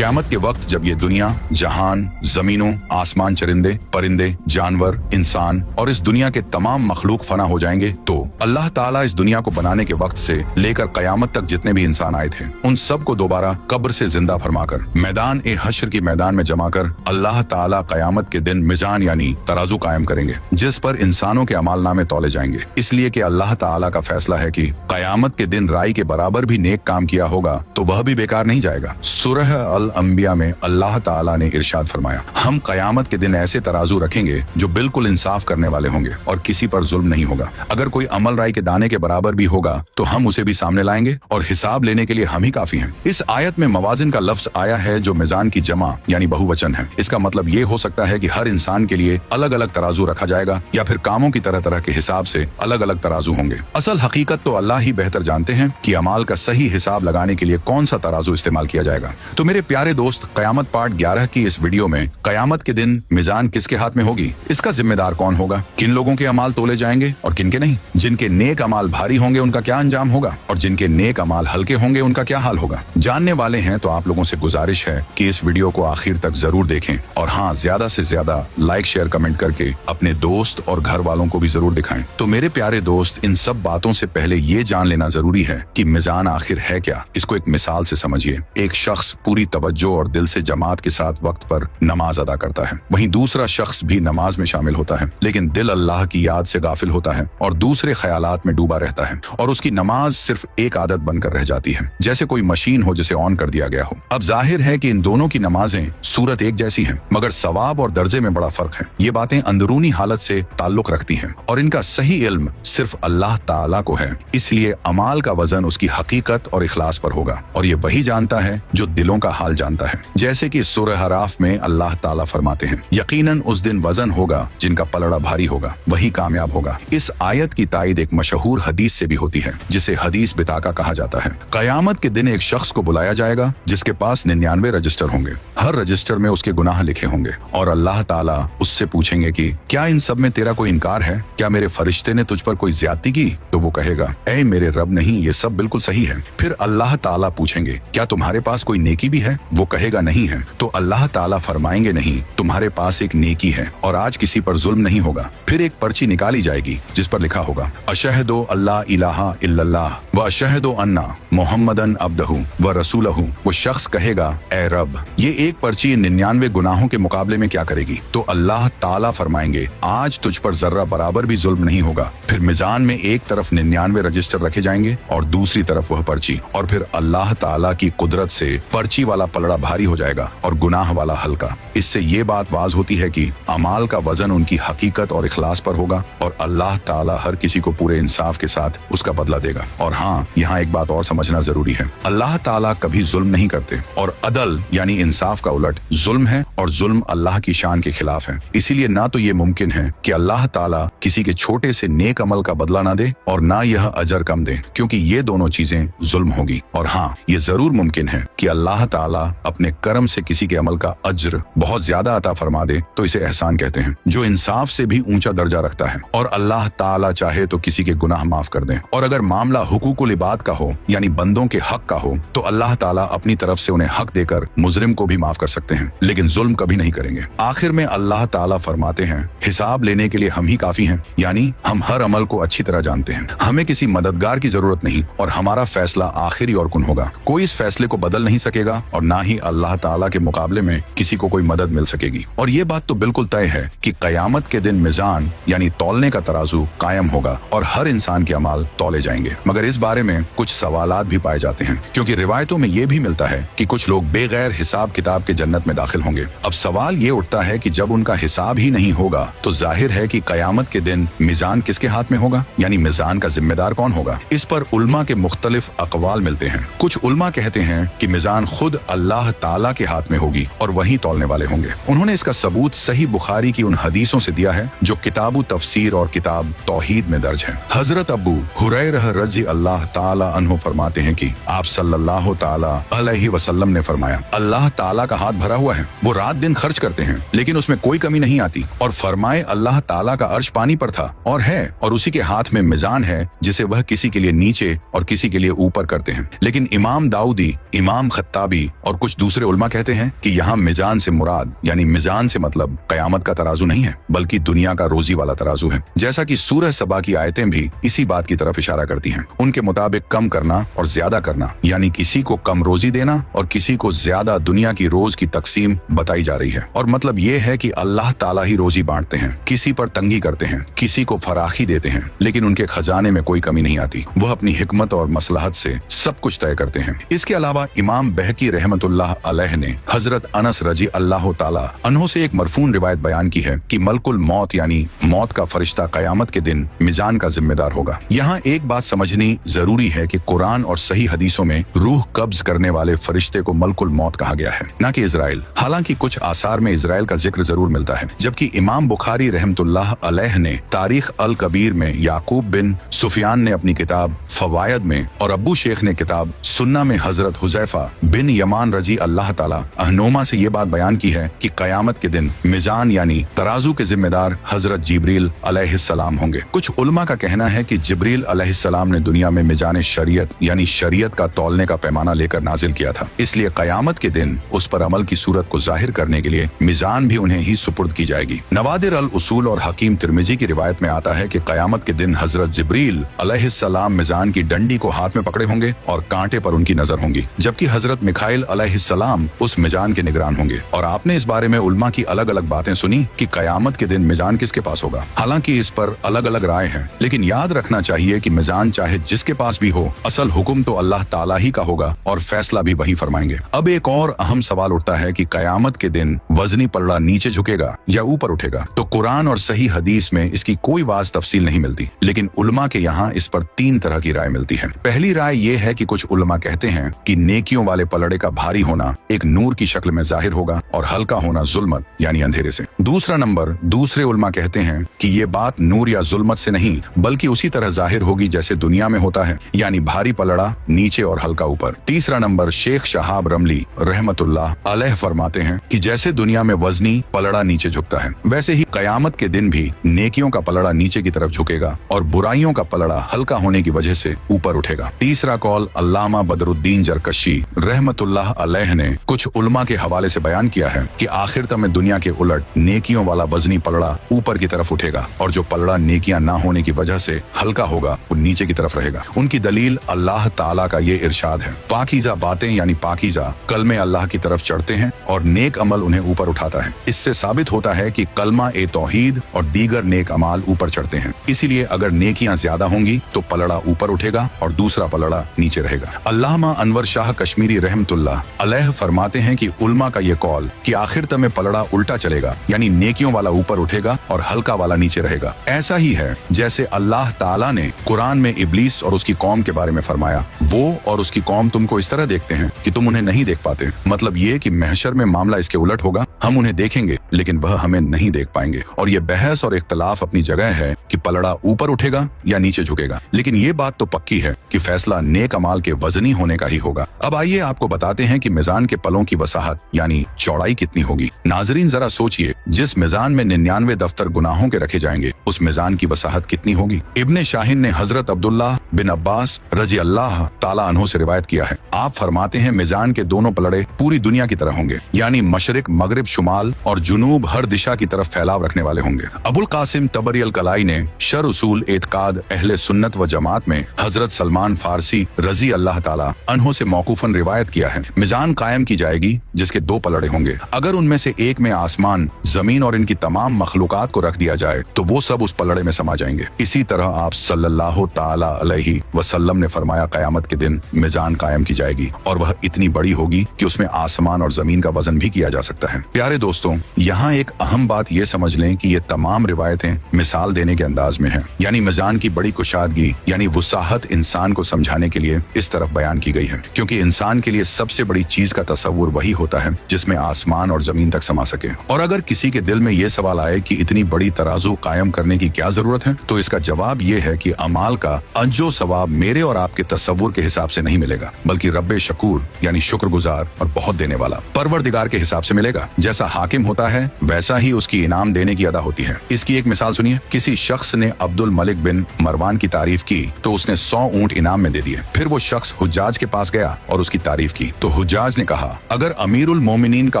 क़यामत के वक्त जब ये दुनिया, जहान, जमीनों, आसमान, चरिंदे, परिंदे, जानवर, इंसान और इस दुनिया के तमाम मखलूक फना हो जाएंगे, तो अल्लाह ताला इस दुनिया को बनाने के वक्त से लेकर क़यामत तक जितने भी इंसान आए थे उन सब को दोबारा कब्र से जिंदा फरमाकर मैदान ए हश्र की मैदान में जमा कर अल्लाह ताला क़यामत के दिन मिजान यानी तराजू कायम करेंगे, जिस पर इंसानों के अमाल नामे तौले जाएंगे। इसलिए कि अल्लाह ताला का फैसला है कि क़यामत के दिन राई के बराबर भी नेक काम किया होगा तो वह भी बेकार नहीं जाएगा। सूरह अल अंबिया में अल्लाह ताला ने इरशाद फरमाया, हम क़यामत के दिन ऐसे तराजू रखेंगे जो बिल्कुल इंसाफ करने वाले होंगे और किसी पर जुल्म नहीं होगा। अगर कोई अमल राई के दाने के बराबर भी होगा तो हम उसे भी सामने लाएंगे और हिसाब लेने के लिए हम ही काफी हैं। इस आयत में मवाजिन का लफ्ज आया है जो मिजान की जमा यानी बहुवचन है। इसका मतलब ये हो सकता है कि हर इंसान के लिए अलग अलग तराजू रखा जाएगा या फिर कामों की तरह तरह के हिसाब से अलग अलग तराजू होंगे। असल हकीकत तो अल्लाह ही बेहतर जानते हैं कि अमाल का सही हिसाब लगाने के लिए कौन सा तराजू इस्तेमाल किया जाएगा। तो मेरे प्यारे दोस्त, क़यामत पार्ट 11 की इस वीडियो में क़यामत के दिन मिजान किसके हाथ में होगी, इसका जिम्मेदार कौन होगा, किन लोगों के अमाल तोले जाएंगे और किन के नहीं, जिनके नेक अमाल भारी होंगे उनका क्या अंजाम होगा और जिनके नेक अमाल हल्के होंगे उनका क्या हाल होगा। जानने वाले हैं तो आप लोगों से गुजारिश है कि इस वीडियो को आखिर तक जरूर देखें और हाँ, ज्यादा से ज्यादा लाइक, शेयर, कमेंट करके अपने दोस्त और घर वालों को भी जरूर दिखाएं। तो मेरे प्यारे दोस्त, इन सब बातों से पहले ये जान लेना जरूरी है कि मिजान आखिर है क्या। इसको एक मिसाल से समझिए। एक शख्स पूरी तवज्जो और दिल से जमात के साथ वक्त पर नमाज अदा करता है, वहीं दूसरा शख्स भी नमाज में शामिल होता है लेकिन दिल अल्लाह की याद से गाफिल होता है और दूसरे ख्यालात में डूबा रहता है और उसकी नमाज सिर्फ एक आदत बनकर रह जाती है, जैसे कोई मशीन हो जिसे ऑन कर दिया गया हो। अब जाहिर है कि इन दोनों की नमाजें सूरत एक जैसी हैं, मगर सवाब और दर्जे में बड़ा फर्क है। ये बातें अंदरूनी हालत से ताल्लुक रखती हैं और इनका सही इल्म सिर्फ अल्लाह ताला को है। इसलिए अमाल का वजन उसकी हकीकत और इखलास पर होगा और ये वही जानता है जो दिलों का हाल जानता है। जैसे कि सूरह अराफ में अल्लाह ताला फरमाते हैं, यकीनन उस दिन वजन होगा जिनका पलड़ा भारी होगा, वही कामयाब होगा। इस आयत की तायद एक मशहूर हदीस से भी होती है जिसे हदीस बिताका कहा जाता है। क़यामत के दिन एक शख्स को बुलाया जाएगा जिसके पास 99 रजिस्टर होंगे। हर रजिस्टर में उसके गुनाह लिखे होंगे और अल्लाह ताला उससे पूछेंगे कि क्या इन सब में तेरा कोई इनकार है, क्या मेरे फरिश्ते ने तुझ पर कोई ज्यादती की? तो वो कहेगा, ऐ मेरे रब, नहीं, ये सब बिल्कुल सही है। फिर अल्लाह ताला पूछेंगे, क्या तुम्हारे पास कोई नेकी भी है? वो कहेगा, नहीं है। तो अल्लाह ताला फरमाएंगे, नहीं, तुम्हारे पास एक नेकी है और आज किसी पर जुल्म नहीं होगा। फिर एक पर्ची निकाली जाएगी जिस पर लिखा होगा, अशहदु अल्ला इलाहा इल्लल्लाह व अशहदु अन्ना मुहम्मदन अब्दहु व रसूलहु। वो शख्स कहेगा, ए रब, ये एक पर्ची 99 गुनाहों के मुकाबले में क्या करेगी? तो अल्लाह ताला फरमाएंगे, आज तुझ पर जर्रा बराबर भी जुल्म नहीं होगा। फिर मिजान में एक तरफ 99 रजिस्टर रखे जाएंगे और दूसरी तरफ वह पर्ची, और फिर अल्लाह ताला की कुदरत से पर्ची वाला पलड़ा भारी हो जाएगा और गुनाह वाला हल्का। इससे ये बात वाज होती है कि अमाल का वजन उनकी हकीकत और इखलास पर होगा और अल्लाह ताला हर किसी को पूरे इंसाफ के साथ उसका बदला देगा। और हाँ, यहाँ एक बात और समझना जरूरी है, अल्लाह ताला कभी जुल्म नहीं करते और अदल यानी इंसाफ का उलट जुल्म है और जुल्म अल्लाह की शान के खिलाफ है। इसीलिए ना तो ये मुमकिन है कि अल्लाह ताला किसी के छोटे से नेक अमल का बदला ना दे और ना यह अजर कम दे, क्योंकि ये दोनों चीजें जुल्म होगी। और हाँ, ये जरूर मुमकिन है कि अल्लाह ताला अपने करम से किसी के अमल का अज्र बहुत ज्यादा अता फरमा दे, तो इसे एहसान कहते हैं, जो इंसाफ से भी ऊंचा दर्जा रखता है। और अल्लाह ताला चाहे तो किसी के गुनाह माफ कर दे। और अगर मामला हुकूकुल इबाद का हो यानी बंदों के हक का हो तो अल्लाह ताला अपनी तरफ से उन्हें हक देकर मुजरिम को भी माफ कर सकते हैं, लेकिन जुल्म कभी नहीं करेंगे। आखिर में अल्लाह ताला फरमाते हैं, हिसाब लेने के लिए हम ही काफी हैं, यानी हम हर अमल को अच्छी तरह जानते हैं, हमें किसी मददगार की जरूरत नहीं और हमारा फैसला आखिरी और कुन होगा। कोई इस फैसले को बदल नहीं सकेगा और ना ही अल्लाह ताला के मुकाबले में किसी को कोई मदद मिल सकेगी। और ये बात तो बिल्कुल तय है कि क़यामत के दिन मिजान यानी तौलने का तराजू कायम होगा और हर इंसान के अमाल तौले जाएंगे। मगर इस बारे में कुछ सवालात भी पाए जाते हैं, क्योंकि रिवायतों में ये भी मिलता है कि कुछ लोग बेगैर हिसाब किताब के जन्नत में दाखिल होंगे। अब सवाल ये उठता है कि जब उनका हिसाब ही नहीं होगा तो जाहिर है कि क़यामत के दिन मिजान किसके हाथ में होगा, यानी मिजान का जिम्मेदार कौन होगा। इस पर उल्मा के मुख्तलिफ अक़वाल मिलते हैं। कुछ उल्मा कहते हैं कि मिजान खुद अल्लाह ताला के हाथ में होगी और वही तौलने वाले होंगे। उन्होंने इसका सबूत सही बुखारी की उन हदीसों से दिया है जो किताबु तफसीर और किताब तौहीद में दर्ज है। हजरत अबू हुरैरा रज़ी अल्लाह ताला अन्हु फरमाते हैं कि आप सल्लल्लाहु ताला अलैहि वसल्लम ने फरमाया, अल्लाह ताला का हाथ भरा हुआ है, वो रात दिन खर्च करते हैं लेकिन उसमें कोई कमी नहीं आती। और फरमाए अल्लाह ताला का अर्श पानी पर था और है, और उसी के हाथ में मिजान है जिसे वह किसी के लिए नीचे और किसी के लिए ऊपर करते हैं। लेकिन इमाम दाऊदी, इमाम खत्ताबी और कुछ दूसरे उलमा कहते हैं कि यहाँ मिजान से मुराद यानी मिजान से मतलब कयामत का तराजू नहीं है बल्कि दुनिया का रोजी वाला तराजू है। जैसा कि सूरह सबा की आयतें भी इसी बात की तरफ इशारा करती हैं। उनके मुताबिक कम करना और ज्यादा करना यानी किसी को कम रोजी देना और किसी को ज्यादा दुनिया की रोज की तकसीम बताई जा रही है। और मतलब ये है कि अल्लाह ताला ही रोजी बांटते हैं, किसी पर तंगी करते हैं, किसी को फराखी देते हैं, लेकिन उनके खजाने में कोई कमी नहीं आती। वह अपनी हिकमत और मसलहत से सब कुछ तय करते हैं। इसके अलावा इमाम बहकी रहमतुल्लाह अलैह ने हजरत अनस रजी अल्लाह ताला अन्हो से एक मरफून रिवायत बयान की है कि मलकुल मौत यानी मौत का फरिश्ता कयामत के दिन मिजान का जिम्मेदार होगा। यहाँ एक बात समझनी जरूरी है कि कुरान और सही हदीसों में रूह कब्ज करने वाले फरिश्ते को मलकुल मौत कहा गया है, न कि इजराइल। हालांकि कुछ आसार में इजराइल का जिक्र जरूर मिलता है, जबकि इमाम बुखारी रहमतुल्लाह अलैह ने तारीख अल कबीर में, याकूब बिन सुफियान ने अपनी किताब फवायद में और अबू शेख ने किताब सुन्ना में हजरत हुजैफा बिन यमान रजी अल्लाह ताला अहनुमा से ये बात बयान की है कि कयामत के दिन मिजान यानी तराजू के जिम्मेदार हजरत जिब्रील अलैहिस्सलाम होंगे। कुछ उलमा का कहना है कि जिब्रील अलैहिस्सलाम ने दुनिया में मिजान शरीयत यानी शरीयत का तौलने का पैमाना लेकर नाजिल किया था, इसलिए कयामत के दिन उस पर अमल की सूरत को जाहिर करने के लिए मिजान भी उन्हें ही सुपुर्द की जाएगी। नवादिर अल उसूल और हकीम तिरमिजी की रिवायत में आता है कि कयामत के दिन हजरत जिब्रील अलैहिस्सलाम मिजान की डंडी को हाथ में पकड़े होंगे और कांटे पर उनकी नजर होंगी, जबकि हजरत मिखाइल अलैहिस्सलाम उस मिजान के निगरान होंगे। और आपने इस बारे में उलमा की अलग अलग बातें सुनी कि कयामत के दिन मिजान किसके पास होगा। हालांकि इस पर अलग अलग राय है, लेकिन याद रखना चाहिए कि मिजान चाहे जिसके पास भी हो, असल हुक्म तो अल्लाह ताला ही का होगा और फैसला भी वही फरमाएंगे। अब एक और अहम सवाल उठता है कि कयामत के दिन वजनी पलड़ा नीचे झुकेगा या ऊपर उठेगा। तो कुरान और सही हदीस में इसकी कोई वाज तफसील नहीं मिलती, लेकिन उलमा के यहाँ इस पर 3 तरह की राय मिलती है। पहली राय ये है कि कुछ उलमा कहते हैं कि नेकियों वाले पलड़े का भारी होना एक नूर की शक्ल में जाहिर होगा और हल्का होना जुल्मत यानी अंधेरे से। दूसरा नंबर दूसरे उलमा कहते हैं कि ये बात नूर या जुल्मत से नहीं बल्कि उसी तरह जाहिर होगी जैसे दुनिया में होता है, यानी भारी पलड़ा नीचे और हल्का ऊपर। तीसरा नंबर शेख शहाब रमली रहमतुल्लाह अलैह फरमाते हैं कि जैसे दुनिया में वजनी पलड़ा नीचे झुकता है, वैसे ही कयामत के दिन भी नेकियों का पलड़ा नीचे की तरफ झुकेगा और बुराइयों का पलड़ा हल्का होने की वजह से ऊपर उठेगा। तीसरा कौल अल्लामा बदरुद्दीन जरकशी रहमतुल्लाह अलैह ने कुछ उलमा के हवाले से बयान किया है कि आखिरत में दुनिया के उलट नेकियों वाला वजनी पलड़ा ऊपर की तरफ उठेगा और जो पलड़ा नेकियां ना होने की वजह से हल्का होगा वो नीचे की तरफ रहेगा। उनकी दलील अल्लाह ताला का ये इरशाद है, पाकीज़ा बातें यानी पाकीज़ा कलमे अल्लाह की तरफ चढ़ते हैं और नेक अमल उन्हें ऊपर उठाता है। इससे साबित होता है कि कलमा ए तौहीद और दीगर नेक अमाल ऊपर चढ़ते हैं। इसीलिए अगर नेकियां ज्यादा होंगी तो पलड़ा ऊपर उठेगा और दूसरा पलड़ा नीचे रहेगा। अल्लामा अनवर शाह कश्मीरी रहमतुल्लाह अलैह फरमाते हैं कि उल्मा का ये कौल कि आखिरत में पलड़ा उल्टा चलेगा यानी नेकियों वाला ऊपर उठेगा और हल्का वाला नीचे रहेगा, ऐसा ही है जैसे अल्लाह ताला ने कुरान में इब्लीस और उसकी कौम के बारे में फरमाया, वो और उसकी कौम तुमको इस तरह देखते हैं कि तुम उन्हें नहीं देख पाते। मतलब ये कि महशर में मामला इसके उलट होगा, हम उन्हें देखेंगे लेकिन वह हमें नहीं देख पाएंगे। और ये बहस और इख्तलाफ अपनी जगह है कि पलड़ा ऊपर उठेगा या नीचे झुकेगा, लेकिन ये बात तो पक्की है कि फैसला नेक अमाल के वजनी होने का ही होगा। अब आइए आपको बताते हैं कि मिजान के पलों की वसाहत यानी चौड़ाई कितनी होगी। नाजरीन जरा सोचिए, जिस मिजान में 99 दफ्तर गुनाहों के रखे जाएंगे उस मिजान की वसाहत कितनी होगी। इब्ने शाहिन ने हजरत अब्दुल्लाह बिन अब्बास रजी अल्लाह ताला अन्हु से रिवायत किया है, आप फरमाते हैं मिजान के दोनों पलड़े पूरी दुनिया की तरह होंगे, यानी मशरिक मगरिब शुमाल और जुनूब हर दिशा की तरफ फैलाव रखने वाले होंगे। अबुल कासिम तबरी अल कलाई ने शर उसूल एतकाद अहले सुन्नत व जमात में हजरत सलमान फारसी रजी अल्लाह ताला अन्हु से मौकूफन रिवायत किया है, मिजान कायम की जाएगी जिसके 2 पलड़े होंगे। अगर उनमें से एक में आसमान जमीन और इनकी तमाम मखलूकात को रख दिया जाए तो वो सब उस पलड़े में समा जाएंगे। इसी तरह आप सल्लल्लाहु ताला अलैहि वसल्लम ने फरमाया, कयामत के दिन मिजान कायम की जाएगी और वह इतनी बड़ी होगी कि उसमें आसमान और जमीन का वजन भी किया जा सकता है। प्यारे दोस्तों, यहाँ एक अहम बात ये समझ लें कि ये तमाम रिवायतें मिसाल देने के अंदाज में हैं, यानी मीज़ान की बड़ी कुशादगी यानी वसाहत इंसान को समझाने के लिए इस तरफ बयान की गई है, क्योंकि इंसान के लिए सबसे बड़ी चीज का तस्वुर वही होता है जिसमें आसमान और जमीन तक समा सके। और अगर किसी के दिल में ये सवाल आए कि इतनी बड़ी तराजू कायम करने की क्या जरूरत है, तो इसका जवाब ये है कि अमाल का अजो सवाब मेरे और आपके तस्वुर के हिसाब से नहीं मिलेगा, बल्कि रब्बे शकूर यानी शुक्रगुजार और बहुत देने वाला परवरदिगार के हिसाब से मिलेगा। जैसा हाकिम होता है वैसा ही उसकी इनाम देने की अदा होती है। इसकी एक मिसाल सुनिए। किसी शख्स ने अब्दुल मलिक बिन मरवान की तारीफ की तो उसने 100 ऊंट इनाम में दे दिए। फिर वो शख्स हुज्जाज के पास गया और उसकी तारीफ की तो हुज्जाज ने कहा, अगर अमीरुल मोमिनीन का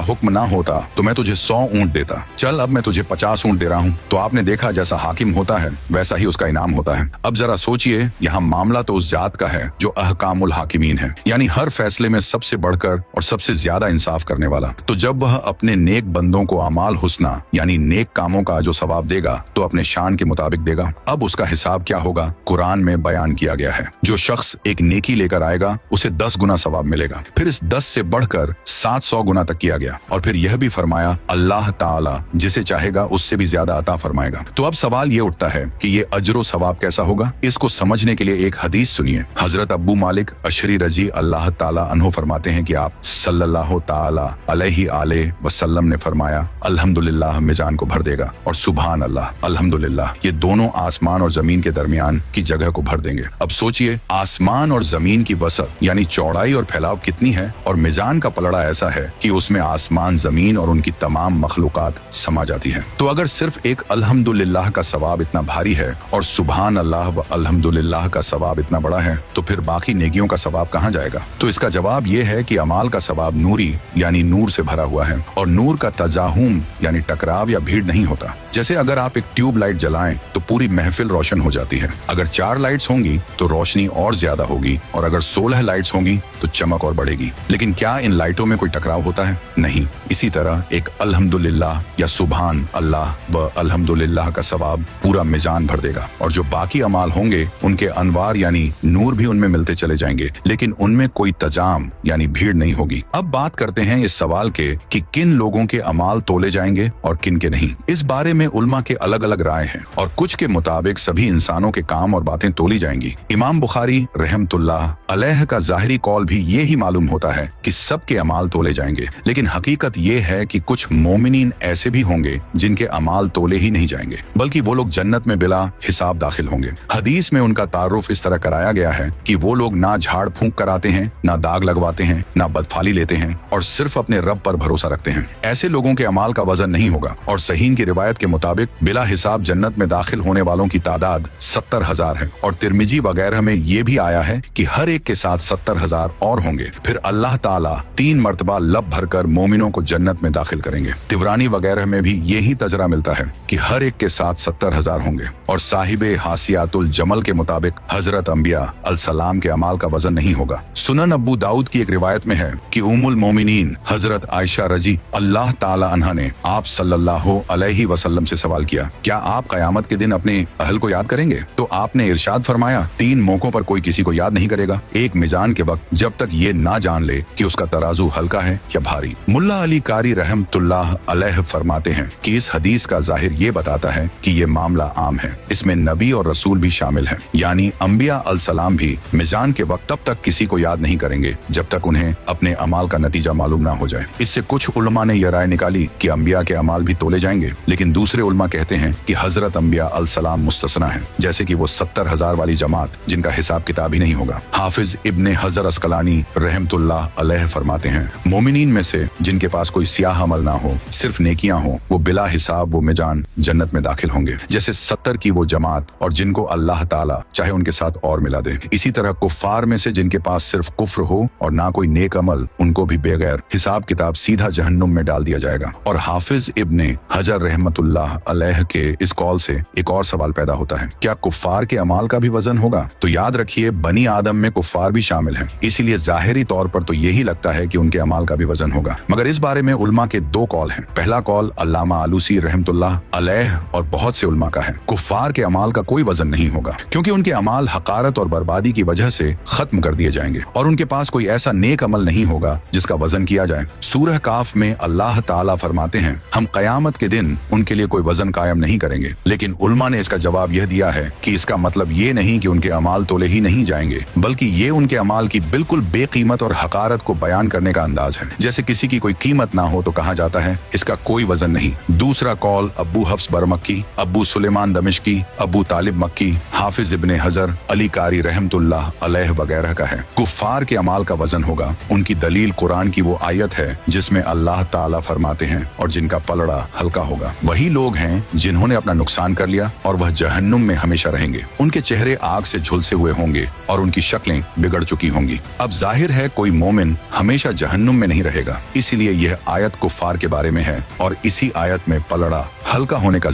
हुक्म ना होता तो मैं तुझे 100 ऊंट देता, चल अब मैं तुझे 50 ऊंट दे रहा हूँ। तो आपने देखा जैसा हाकिम होता है वैसा ही उसका इनाम होता है। अब जरा सोचिए, यहाँ मामला तो उस जात का है जो अहकामुल हाकिमीन है, यानी हर फैसले में सबसे बढ़कर और सबसे ज्यादा इंसाफ करने वाला। तो जब वह अपने नेक बंदों को अमाल हुस्ना यानी नेक कामों का जो सवाब देगा तो अपने शान के मुताबिक देगा। अब उसका हिसाब क्या होगा, कुरान में बयान किया गया है। जो शख्स एक नेकी लेकर आएगा उसे 10 गुना सवाब मिलेगा। फिर इस 10 से बढ़कर 700 गुना तक किया गया और फिर यह भी फरमाया अल्लाह ताला जिसे चाहेगा उससे भी ज्यादा अता फरमाएगा। तो अब सवाल ये उठता है कि ये अजरो सवाब कैसा होगा। इसको समझने के लिए एक हदीस सुनिए। हजरत अब्बू मालिक अशरी रजी अल्लाह ताला अन्हो फरमाते हैं कि आप सल्लल्लाहु ताला अलैहि आले वसल्लम ने फरमाया, अल्हम्दुलिल्लाह मीज़ान को भर देगा और सुभान अल्लाह अल्हम्दुलिल्लाह ये दोनों आसमान और जमीन के दरमियान की जगह को भर देंगे। अब सोचिए, आसमान और जमीन की वसत यानी चौड़ाई और फैलाव कितनी है, और मीज़ान का पलड़ा ऐसा है कि उसमें आसमान जमीन और उनकी तमाम मखलूकात समा जाती है। तो अगर सिर्फ एक अल्हम्दुलिल्लाह का सवाब इतना भारी है और सुभान अल्लाह व अल्हम्दुलिल्लाह का सवाब इतना बड़ा है, तो फिर बाकी नेकियों का सवाब कहाँ जाएगा। तो इसका जवाब यह है कि अमाल का सवाब नूरी यानी नूर से भरा हुआ है, और नूर का तजाहुम यानी टकराव या भीड़ नहीं होता। जैसे अगर आप एक ट्यूब लाइट जलाएं तो पूरी महफिल रोशन हो जाती है। अगर 4 लाइट्स होंगी तो रोशनी और ज्यादा होगी, और अगर 16 लाइट्स होंगी तो चमक और बढ़ेगी। लेकिन क्या इन लाइटों में कोई टकराव होता है? नहीं। इसी तरह एक अल्हम्दुलिल्लाह या सुभान अल्लाह व अल्हम्दुलिल्लाह का सवाब पूरा मीज़ान भर देगा, और जो बाकी अमाल होंगे उनके अनवार यानी नूर भी उनमें मिलते चले जाएंगे, लेकिन उनमें कोई तजाम यानी भीड़ नहीं होगी। अब बात करते हैं इस सवाल के कि किन लोगों के अमाल तोले जाएंगे और किन के नहीं। इस बारे में उलमा के अलग अलग राय हैं, और कुछ के मुताबिक सभी इंसानों के काम और बातें तोली जाएंगी। इमाम बुखारी रहमतुल्लाह अलैह का जाहिरी कौल भी ये ही मालूम होता है कि सबके अमाल तोले जाएंगे, लेकिन हकीकत ये है कि कुछ मोमिनीन ऐसे भी होंगे जिनके अमाल तोले ही नहीं जाएंगे, बल्कि वो लोग जन्नत में बिला हिसाब दाखिल होंगे। हदीस में उनका तारुफ इस तरह कराया गया है कि वो लोग ना झाड़ फूंक कराते हैं, ना दाग लगवाते हैं, ना बदफाली लेते हैं, और सिर्फ अपने रब पर भरोसा रखते हैं। ऐसे लोगों के अमाल का वजन नहीं होगा, और सहीह की रिवायत के मुताबिक बिला हिसाब जन्नत में दाखिल होने वालों की तादाद 70,000 है, और तिरमिजी वगैरह में ये भी आया है कि हर एक के साथ 70,000 और होंगे। फिर अल्लाह ताला 3 मर्तबा लब भरकर मोमिनों को जन्नत में दाखिल करेंगे। तिवरानी वगैरह में भी यही तजरा मिलता है कि हर एक के साथ 70,000 होंगे। और साहिबे हासियातुल जमल के मुताबिक हजरत अंबिया अलसलाम के अमाल का वजन नहीं होगा। सुनन अब्बू दाऊद की एक रिवायत में है कि उम्मुल मोमिनीन हजरत आयशा रजी अल्लाह ताला अन्हा ने आप सल्लल्लाहु अलैहि वसल्लम से सवाल किया, क्या आप कयामत के दिन अपने अहल को याद करेंगे? तो आपने इरशाद फरमाया, 3 मौकों पर कोई किसी को याद नहीं करेगा। एक मीज़ान के वक्त, जब तक ये ना जान ले कि उसका तराजू हल्का है या भारी। मुल्ला अली कारी रहमतुल्लाह अलैह फरमाते हैं कि इस हदीस का जाहिर ये बताता है कि ये मामला आम है, इसमें नबी और रसूल भी शामिल हैं, यानी अंबिया अलसलाम भी मीज़ान के वक्त तब तक किसी को याद नहीं करेंगे जब तक उन्हें अपने अमाल का नतीजा मालूम ना हो जाए। इससे कुछ उलमा ने यह राय निकाली कि अंबिया के अमाल भी तोले जाएंगे, लेकिन दूसरे उलमा कहते हैं कि हजरत अंबिया अलसलाम मुस्तसना है, जैसे कि वो 70,000 वाली जमात जिनका हिसाब किताब ही नहीं होगा। हाफिज इब्ने हजर अस्कलानी रहमतुल्लाह अलैह फरमाते हैं, मोमिनीन में से जिनके पास कोई सियाह अमल ना हो, सिर्फ नेकियां हो, वो बिला हिसाब वो मीज़ान जन्नत में दाखिल होंगे, जैसे 70 की वो जमात और जिनको अल्लाह ताला चाहे उनके साथ और मिला दे। इसी तरह कुफ्फार में से जिनके पास सिर्फ कुफ्र हो और ना कोई नेक अमल, उनको भी बेगैर हिसाब किताब सीधा जहन्नुम में डाल दिया जाएगा। और हाफिज इब्ने हजर रहमतुल्लाह अलैह के इस कौल से एक और सवाल पैदा होता है, क्या कुफ्फार के अमाल का भी वजन होगा? तो याद रखिए, बनी आदम में कुफ्फार भी शामिल हैं, इसीलिए जाहिरी तौर पर तो यही लगता है कि उनके अमाल का भी वजन होगा। मगर इस बारे में उलमा के 2 कौल हैं। पहला कौल अल्लामा आलूसी रहमतुल्लाह अलैह और बहुत से उलमा का है, कुफ्फार के अमाल का कोई वजन नहीं होगा, क्योंकि उनके अमाल हकारत और बर्बादी की वजह से खत्म कर दिए जाएंगे, और उनके पास कोई ऐसा नेक अमल नहीं होगा जिसका वजन किया जाए। सूरह काफ में अल्लाह ताला फरमाते हैं हम क़यामत के दिन उनके लिए कोई वजन कायम नहीं करेंगे। लेकिन उलमा ने इसका जवाब यह दिया है कि इसका मतलब ये नहीं कि उनके अमाल तोले ही नहीं जाएंगे, बल्कि ये उनके अमाल की बिल्कुल बेकीमत और हकारत को बयान करने का अंदाज है। जैसे किसी की कोई कीमत ना हो तो कहा जाता है इसका कोई वजन नहीं। दूसरा कौल अब्बू हफ्स बरमक्की, अब्बू सुलेमान दमिश्की, अब्बू तालिब मक्की, हाफिज इब्ने हजर, अली कारी रहमतुल्लाह अलैह वगैरह का है। कुफ्फार के अमाल का वजन होगा। उनकी दलील कुरान की वो आयत है जिसमें अल्लाह ताला फरमाते हैं और जिनका पलड़ा हल्का होगा। वही लोग हैं जिन्होंने अपना नुकसान कर लिया और वह जहन्नुम में हमेशा रहेंगे। उनके चेहरे आग से झुलसे हुए होंगे और उनकी शक्लें बिगड़ चुकी होंगी। अब जाहिर है कोई मोमिन हमेशा जहन्नुम में नहीं रहेगा, इसीलिए यह आयत कुफ्फार के बारे में है और इसी आयत में पलड़ा हल्का होने का